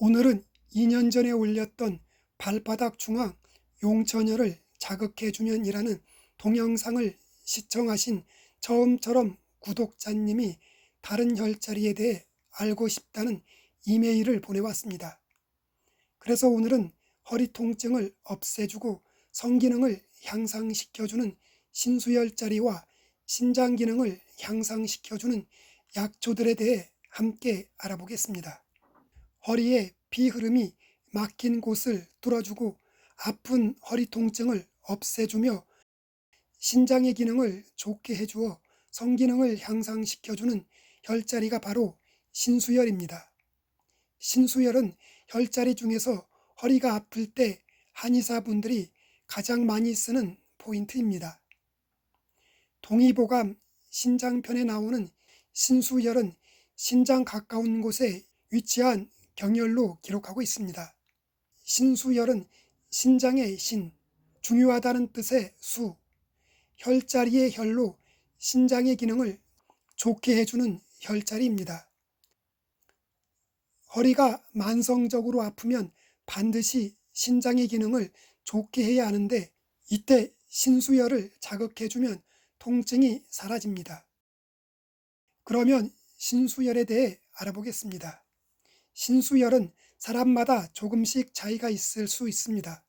오늘은 2년 전에 올렸던 발바닥 중앙 용천혈을 자극해주면이라는 동영상을 시청하신 처음처럼 구독자님이 다른 혈자리에 대해 알고 싶다는 이메일을 보내왔습니다. 그래서 오늘은 허리 통증을 없애주고 성기능을 향상시켜주는 신수혈자리와 신장 기능을 향상시켜주는 약초들에 대해 함께 알아보겠습니다. 허리에 피 흐름이 막힌 곳을 뚫어주고 아픈 허리 통증을 없애주며 신장의 기능을 좋게 해주어 성기능을 향상시켜주는 혈자리가 바로 신수혈입니다. 신수혈은 혈자리 중에서 허리가 아플 때 한의사분들이 가장 많이 쓰는 포인트입니다. 동의보감 신장편에 나오는 신수혈은 신장 가까운 곳에 위치한 경혈로 기록하고 있습니다. 신수혈은 신장의 신, 중요하다는 뜻의 수, 혈자리의 혈로 신장의 기능을 좋게 해주는 혈자리입니다. 허리가 만성적으로 아프면 반드시 신장의 기능을 좋게 해야 하는데 이때 신수혈을 자극해주면 통증이 사라집니다. 그러면 신수혈에 대해 알아보겠습니다. 신수혈은 사람마다 조금씩 차이가 있을 수 있습니다.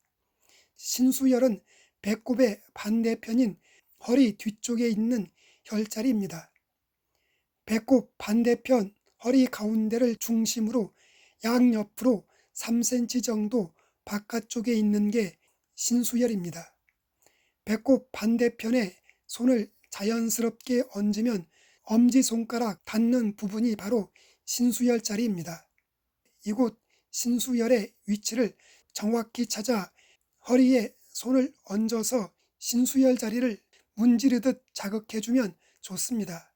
신수혈은 배꼽의 반대편인 허리 뒤쪽에 있는 혈자리입니다. 배꼽 반대편 허리 가운데를 중심으로 양옆으로 3cm 정도 바깥쪽에 있는 게 신수혈입니다. 배꼽 반대편에 손을 자연스럽게 얹으면 엄지손가락 닿는 부분이 바로 신수혈자리입니다. 이곳 신수혈의 위치를 정확히 찾아 허리에 손을 얹어서 신수혈 자리를 문지르듯 자극해주면 좋습니다.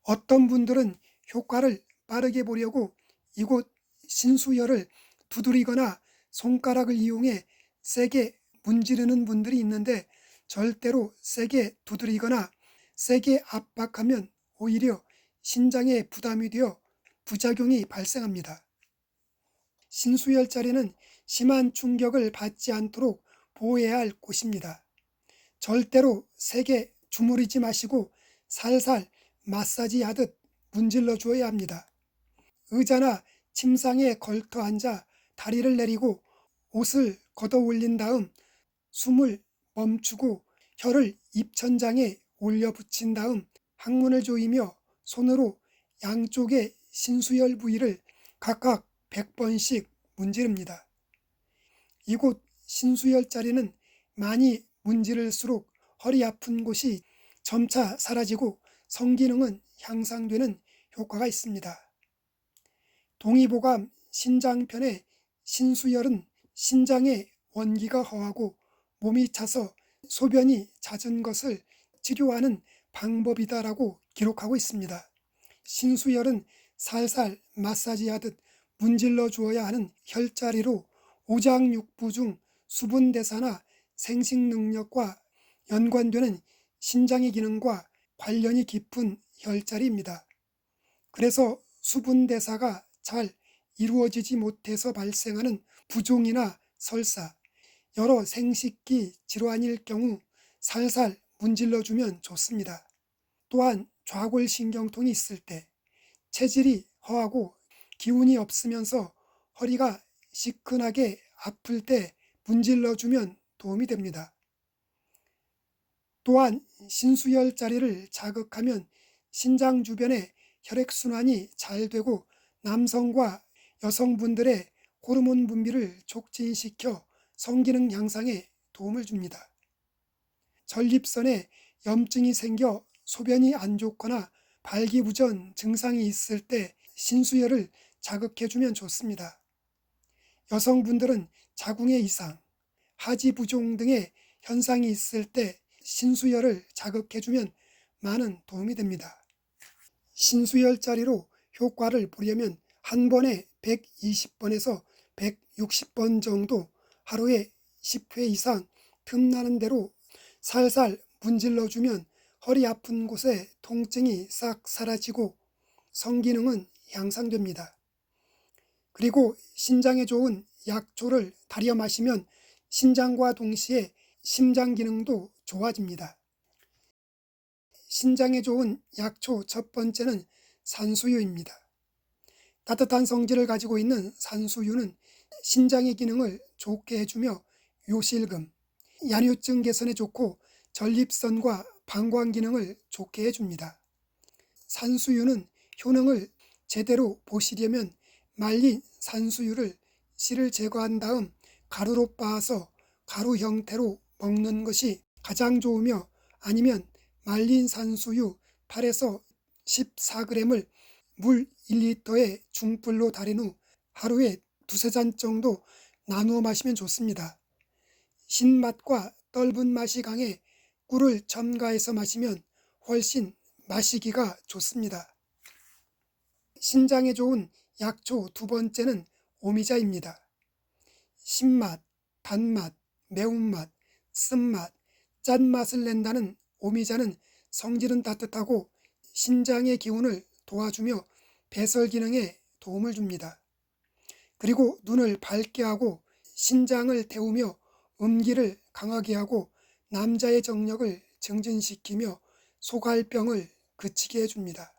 어떤 분들은 효과를 빠르게 보려고 이곳 신수혈을 두드리거나 손가락을 이용해 세게 문지르는 분들이 있는데 절대로 세게 두드리거나 세게 압박하면 오히려 신장에 부담이 되어 부작용이 발생합니다. 신수혈자리는 심한 충격을 받지 않도록 보호해야 할 곳입니다. 절대로 세게 주무르지 마시고 살살 마사지하듯 문질러 주어야 합니다. 의자나 침상에 걸터 앉아 다리를 내리고 옷을 걷어 올린 다음 숨을 멈추고 혀를 입천장에 올려 붙인 다음 항문을 조이며 손으로 양쪽의 신수혈 부위를 각각 100번씩 문지릅니다. 이곳 신수혈 자리는 많이 문지를수록 허리 아픈 곳이 점차 사라지고 성기능은 향상되는 효과가 있습니다. 동의보감 신장편의 신수혈은 신장의 원기가 허하고 몸이 차서 소변이 잦은 것을 치료하는 방법이다라고 기록하고 있습니다. 신수혈은 살살 마사지하듯 문질러 주어야 하는 혈자리로 오장육부 중 수분대사나 생식능력과 연관되는 신장의 기능과 관련이 깊은 혈자리입니다. 그래서 수분대사가 잘 이루어지지 못해서 발생하는 부종이나 설사, 여러 생식기 질환일 경우 살살 문질러주면 좋습니다. 또한 좌골신경통이 있을 때, 체질이 허하고 기운이 없으면서 허리가 시큰하게 아플 때 문질러주면 도움이 됩니다. 또한 신수혈 자리를 자극하면 신장 주변의 혈액순환이 잘 되고 남성과 여성분들의 호르몬 분비를 촉진시켜 성기능 향상에 도움을 줍니다. 전립선에 염증이 생겨 소변이 안 좋거나 발기부전 증상이 있을 때 신수혈을 자극해주면 좋습니다. 여성분들은 자궁의 이상, 하지부종 등의 현상이 있을 때 신수혈을 자극해주면 많은 도움이 됩니다. 신수혈 자리로 효과를 보려면 한 번에 120번에서 160번 정도 하루에 10회 이상 틈나는 대로 살살 문질러주면 허리 아픈 곳에 통증이 싹 사라지고 성기능은 향상됩니다. 그리고 신장에 좋은 약초를 달여 마시면 신장과 동시에 심장 기능도 좋아집니다. 신장에 좋은 약초 첫 번째는 산수유입니다. 따뜻한 성질을 가지고 있는 산수유는 신장의 기능을 좋게 해주며 요실금, 양요증 개선에 좋고 전립선과 방광 기능을 좋게 해줍니다. 산수유는 효능을 제대로 보시려면 말린 산수유를 씨를 제거한 다음 가루로 빻아서 가루 형태로 먹는 것이 가장 좋으며, 아니면 말린 산수유 8에서 14g을 물 1리터에 중불로 달인 후 하루에 두세 잔 정도 나누어 마시면 좋습니다. 신맛과 떫은 맛이 강해 꿀을 첨가해서 마시면 훨씬 마시기가 좋습니다. 신장에 좋은 약초 두 번째는 오미자입니다. 신맛, 단맛, 매운맛, 쓴맛, 짠맛을 낸다는 오미자는 성질은 따뜻하고 신장의 기운을 도와주며 배설 기능에 도움을 줍니다. 그리고 눈을 밝게 하고 신장을 태우며 음기를 강하게 하고 남자의 정력을 증진시키며 소갈병을 그치게 해줍니다.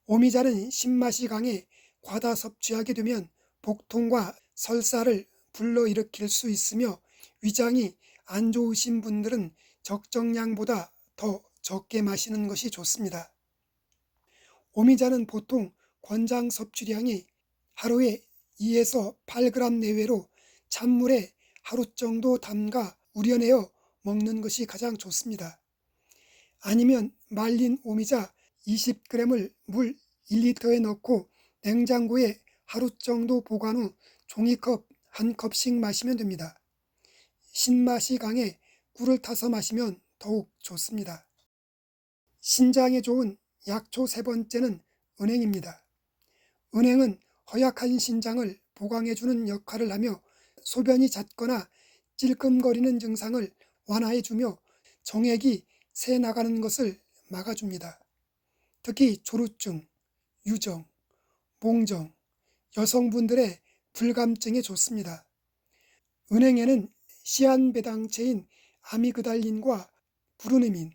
오미자는 신맛이 강해 과다 섭취하게 되면 복통과 설사를 불러일으킬 수 있으며, 위장이 안 좋으신 분들은 적정량보다 더 적게 마시는 것이 좋습니다. 오미자는 보통 권장 섭취량이 하루에 2에서 8g 내외로 찬물에 하루 정도 담가 우려내어 먹는 것이 가장 좋습니다. 아니면 말린 오미자 20g을 물 1리터에 넣고 냉장고에 하루 정도 보관 후 종이컵 한 컵씩 마시면 됩니다. 신맛이 강해 꿀을 타서 마시면 더욱 좋습니다. 신장에 좋은 약초 세 번째는 은행입니다. 은행은 허약한 신장을 보강해주는 역할을 하며 소변이 잦거나 찔끔거리는 증상을 완화해주며 정액이 새 나가는 것을 막아줍니다. 특히 조루증, 유정, 몽정, 여성분들의 불감증에 좋습니다. 은행에는 시안배당체인 아미그달린과 브루네민,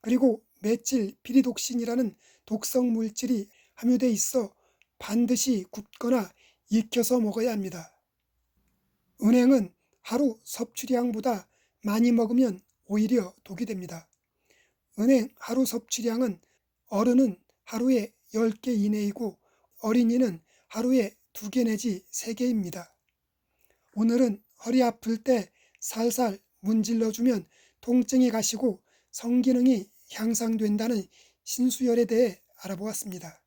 그리고 메칠 피리독신이라는 독성 물질이 함유돼 있어 반드시 굽거나 익혀서 먹어야 합니다. 은행은 하루 섭취량보다 많이 먹으면 오히려 독이 됩니다. 은행 하루 섭취량은 어른은 하루에 10개 이내이고 어린이는 하루에 2개 내지 3개입니다. 오늘은 허리 아플 때 살살 문질러주면 통증이 가시고 성기능이 향상된다는 신수혈에 대해 알아보았습니다.